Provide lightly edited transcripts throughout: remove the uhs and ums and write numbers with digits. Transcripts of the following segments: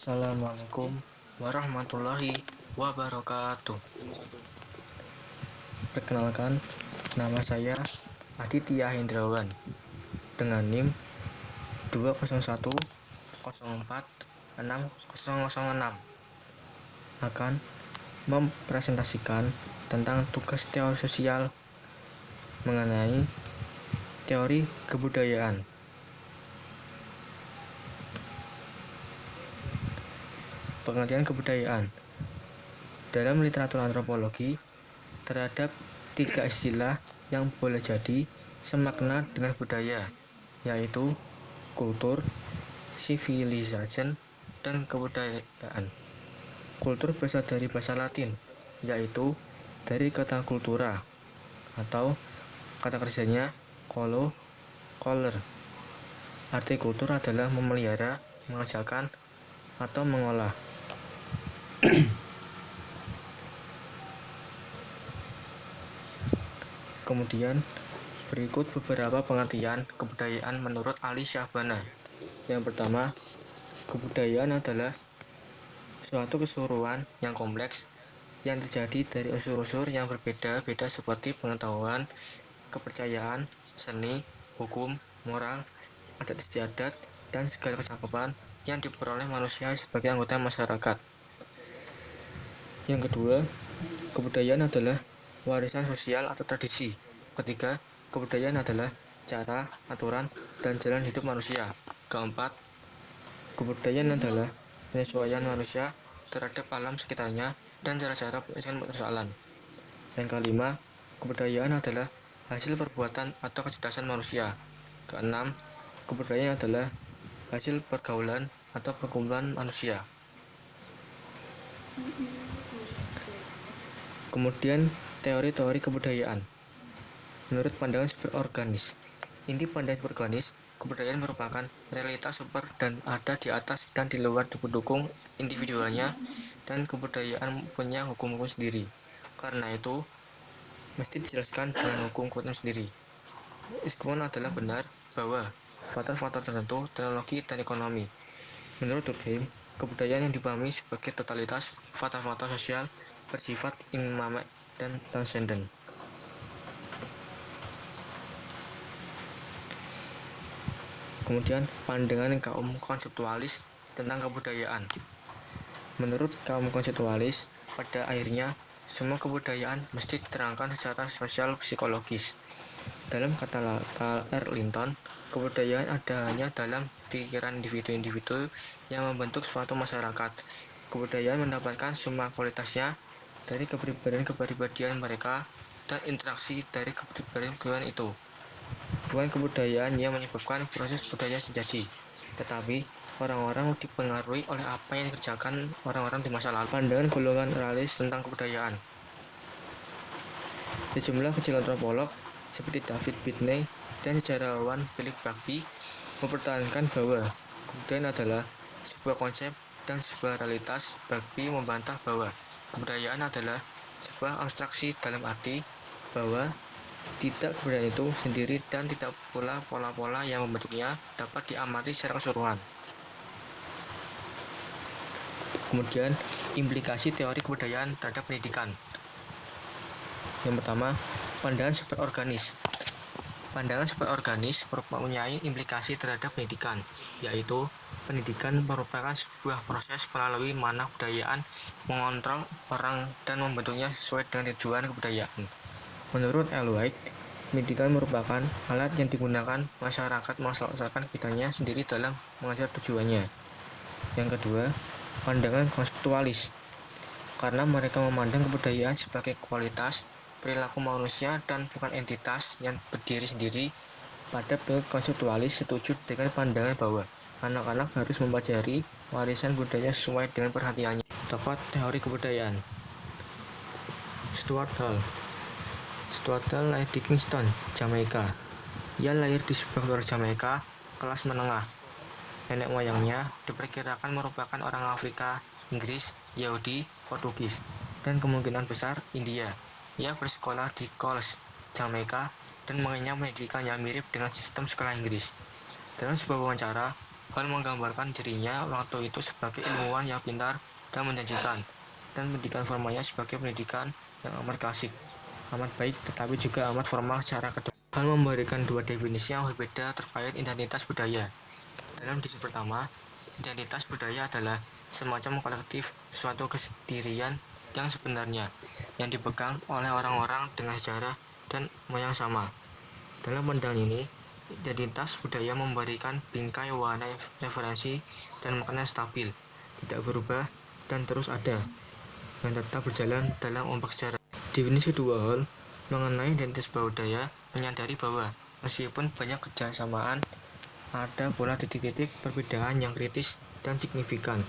Assalamualaikum warahmatullahi wabarakatuh. Perkenalkan, nama saya Aditya Hendrawan dengan NIM 201046006 akan mempresentasikan tentang tugas teori sosial mengenai teori kebudayaan. Pengertian kebudayaan dalam literatur antropologi terhadap 3 istilah yang boleh jadi semakna dengan budaya, yaitu kultur, civilization, dan kebudayaan. Kultur berasal dari bahasa Latin, yaitu dari kata cultura, atau kata kerjanya color. Arti kultur adalah memelihara, mengajarkan, atau mengolah. Kemudian, berikut beberapa pengertian kebudayaan menurut Ali Syahbana. Yang pertama, kebudayaan adalah suatu keseluruhan yang kompleks yang terjadi dari unsur-unsur yang berbeda-beda seperti pengetahuan, kepercayaan, seni, hukum, moral, adat istiadat, dan segala kecakapan yang diperoleh manusia sebagai anggota masyarakat. Yang kedua, kebudayaan adalah warisan sosial atau tradisi. Ketiga, kebudayaan adalah cara, aturan, dan jalan hidup manusia. Keempat, kebudayaan adalah penyesuaian manusia terhadap alam sekitarnya dan cara-cara menyelesaikan persoalan. Yang kelima, kebudayaan adalah hasil perbuatan atau kecerdasan manusia. Keenam, kebudayaan adalah hasil pergaulan atau perkumpulan manusia. Kemudian, teori-teori kebudayaan. Menurut pandangan superorganis, inti pandangan superorganis, kebudayaan merupakan realitas super dan ada di atas dan di luar pendukung individualnya, dan kebudayaan punya hukum-hukum sendiri. Karena itu, mesti dijelaskan dengan hukum-hukum sendiri. Meskipun adalah benar bahwa faktor-faktor tertentu, teknologi, dan ekonomi. Menurut Durkheim, kebudayaan yang dipahami sebagai totalitas faktor-faktor sosial bersifat immanent dan transenden. Kemudian, pandangan kaum konseptualis tentang kebudayaan. Menurut kaum konseptualis, pada akhirnya semua kebudayaan mesti diterangkan secara sosial psikologis. Dalam kata R. Linton, kebudayaan ada hanya dalam pikiran individu-individu yang membentuk suatu masyarakat. Kebudayaan mendapatkan semua kualitasnya dari kepribadian mereka dan interaksi dari kepribadian itu. Bukan kebudayaan yang menyebabkan proses budaya sejati, tetapi orang-orang dipengaruhi oleh apa yang dikerjakan orang-orang di masa lalu. Pandangan golongan realis tentang kebudayaan. Sejumlah kecil antropolog seperti David Whitney dan sejarawan Philip Bagby mempertahankan bahwa kebudayaan adalah sebuah konsep dan sebuah realitas. Bagby membantah bahwa kebudayaan adalah sebuah abstraksi dalam arti bahwa tidak kebudayaan itu sendiri dan tidak pula pola-pola yang membentuknya dapat diamati secara keseluruhan. Kemudian, implikasi teori kebudayaan terhadap pendidikan. Yang pertama, pandangan superorganis. Pandangan superorganis mempunyai implikasi terhadap pendidikan, yaitu pendidikan merupakan sebuah proses melalui mana kebudayaan mengontrol orang dan membentuknya sesuai dengan tujuan kebudayaan. Menurut L. White, pendidikan merupakan alat yang digunakan masyarakat melaksanakan bidangnya sendiri dalam mengajar tujuannya. Yang kedua, pandangan konseptualis. Karena mereka memandang kebudayaan sebagai kualitas perilaku manusia dan bukan entitas yang berdiri sendiri, pada pihak konseptualis setuju dengan pandangan bahwa anak-anak harus mempelajari warisan budaya sesuai dengan perhatiannya. Tokoh teori kebudayaan. Stuart Hall lahir di Kingston, Jamaika. Ia lahir di sebuah keluarga Jamaika kelas menengah. Nenek moyangnya diperkirakan merupakan orang Afrika, Inggris, Yahudi, Portugis, dan kemungkinan besar India. Ia bersekolah di College, Jamaika, dan mengenyam pendidikan yang mirip dengan sistem sekolah Inggris. Dalam sebuah wawancara, Hal menggambarkan dirinya waktu itu sebagai ilmuwan yang pintar dan menjanjikan, dan pendidikan formalnya sebagai pendidikan yang amat klasik, amat baik tetapi juga amat formal secara kedua. Hal memberikan dua definisi yang berbeda terkait identitas budaya. Dalam definisi pertama, identitas budaya adalah semacam kolektif suatu kesendirian yang sebenarnya, yang dipegang oleh orang-orang dengan sejarah dan yang sama. Dalam pandangan ini, identitas budaya memberikan bingkai warna referensi dan makna stabil, tidak berubah dan terus ada, dan tetap berjalan dalam ombak sejarah. Definisi kedua, hal mengenai identitas budaya menyadari bahwa meskipun banyak kesamaan, ada pula titik-titik perbedaan yang kritis dan signifikan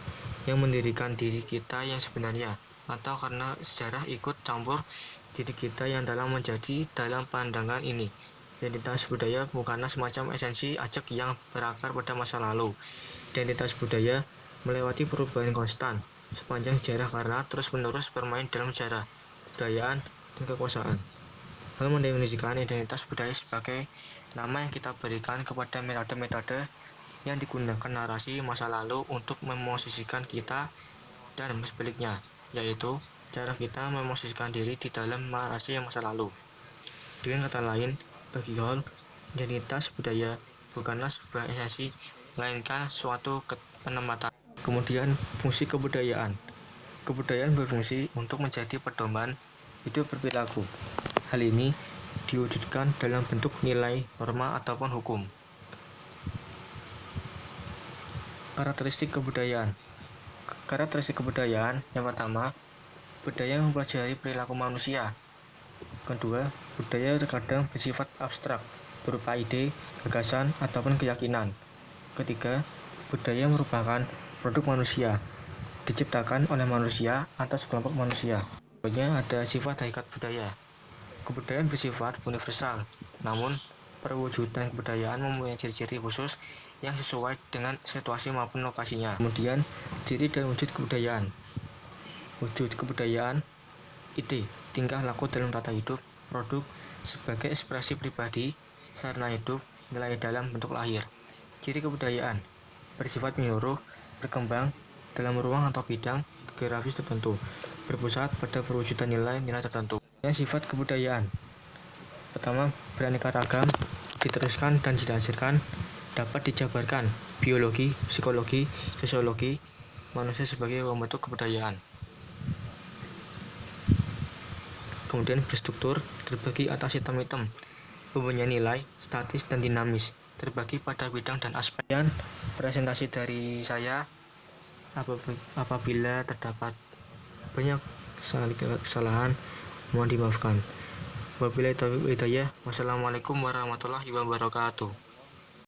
yang mendirikan diri kita yang sebenarnya, atau karena sejarah ikut campur diri kita yang dalam menjadi dalam pandangan ini. Identitas budaya bukanlah semacam esensi ajak yang berakar pada masa lalu. Identitas budaya melewati perubahan konstan sepanjang sejarah karena terus-menerus bermain dalam sejarah, kebudayaan, dan kekuasaan. Hal mendefinisikan identitas budaya sebagai nama yang kita berikan kepada metode-metode yang digunakan narasi masa lalu untuk memosisikan kita dan sebaliknya, yaitu cara kita memosisikan diri di dalam narasi masa lalu. Dengan kata lain, bagi Hall, identitas budaya bukanlah sebuah esensi, melainkan suatu penempatan. Kemudian, fungsi kebudayaan. Kebudayaan berfungsi untuk menjadi pedoman hidup berperilaku. Hal ini diwujudkan dalam bentuk nilai, norma, ataupun hukum. Karakteristik kebudayaan. Karakteristik kebudayaan yang pertama, budaya mempelajari perilaku manusia. Kedua, budaya terkadang bersifat abstrak, berupa ide, gagasan, ataupun keyakinan. Ketiga, budaya merupakan produk manusia, diciptakan oleh manusia atau sekelompok manusia. Keduanya ada sifat hakikat budaya. Kebudayaan bersifat universal, namun perwujudan kebudayaan mempunyai ciri-ciri khusus yang sesuai dengan situasi maupun lokasinya. Kemudian, ciri dan wujud kebudayaan. Wujud kebudayaan, ide, tingkah laku dalam tata hidup, produk sebagai ekspresi pribadi, sarana hidup, nilai dalam bentuk lahir. Ciri kebudayaan bersifat menyeluruh, berkembang dalam ruang atau bidang geografis tertentu, berpusat pada perwujudan nilai-nilai tertentu. Yang sifat kebudayaan pertama, beraneka ragam, diteruskan dan dihasilkan, dapat dijabarkan biologi, psikologi, sosiologi, manusia sebagai pembentuk kebudayaan. Kemudian berstruktur, terbagi atas hitam-hitam, mempunyai nilai, statis, dan dinamis, terbagi pada bidang dan aspek. Dan presentasi dari saya, apabila terdapat banyak kesalahan, mohon dimaafkan. Wabillahi taufiq wal hidayah. Wassalamualaikum warahmatullahi wabarakatuh.